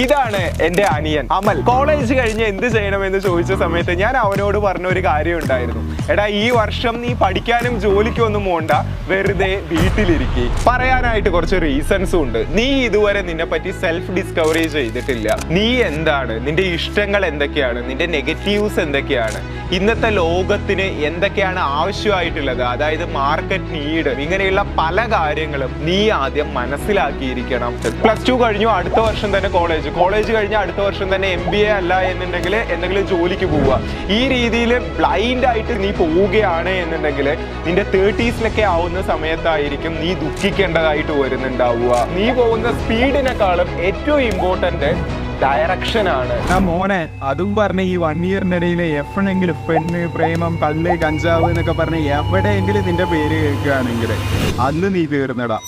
ഇതാണ് എന്റെ അനിയൻ അമൽ. കോളേജ് കഴിഞ്ഞ് എന്ത് ചെയ്യണമെന്ന് ചോദിച്ച സമയത്ത് ഞാൻ അവനോട് പറഞ്ഞ ഒരു കാര്യം ഉണ്ടായിരുന്നു. എടാ, ഈ വർഷം നീ പഠിക്കാനും ജോലിക്കും ഒന്നും പോണ്ട, വെറുതെ വീട്ടിലിരിക്കുക. പറയാനായിട്ട് കുറച്ച് റീസൺസും ഉണ്ട്. നീ ഇതുവരെ നിന്നെ പറ്റി സെൽഫ് ഡിസ്കവറി ചെയ്തിട്ടില്ല. നീ എന്താണ്, നിന്റെ ഇഷ്ടങ്ങൾ എന്തൊക്കെയാണ്, നിന്റെ നെഗറ്റീവ്സ് എന്തൊക്കെയാണ്, ഇന്നത്തെ ലോകത്തിന് എന്തൊക്കെയാണ് ആവശ്യമായിട്ടുള്ളത്, അതായത് മാർക്കറ്റ് നീഡ്, ഇങ്ങനെയുള്ള പല കാര്യങ്ങളും നീ ആദ്യം മനസ്സിലാക്കിയിരിക്കണം. +2 കഴിഞ്ഞു, അടുത്ത വർഷം തന്നെ കോളേജ് കഴിഞ്ഞ അടുത്ത വർഷം തന്നെ MBA അല്ല എന്നുണ്ടെങ്കിൽ എന്തെങ്കിലും ജോലിക്ക് പോവുക. ഈ രീതിയിൽ ബ്ലൈൻഡ് ആയിട്ട് നീ പോവുകയാണ് എന്നുണ്ടെങ്കിൽ നിന്റെ 30s ആവുന്ന സമയത്തായിരിക്കും നീ ദുഃഖിക്കേണ്ടതായിട്ട് വരുന്നുണ്ടാവുക. നീ പോകുന്ന സ്പീഡിനെക്കാളും ഏറ്റവും ഇമ്പോർട്ടന്റ് ഡയറക്ഷൻ ആണ്. മോനെ, അതും പറഞ്ഞ് ഈ 1 ഇയറിനിടയിൽ എപ്പോഴെങ്കിലും പെണ്ണ്, പ്രേമം, കള്ള്, കഞ്ചാവ് എന്നൊക്കെ പറഞ്ഞ് എവിടെയെങ്കിലും നിന്റെ പേര് കേൾക്കുകയാണെങ്കിൽ അന്ന് നീ തീർന്നടാ.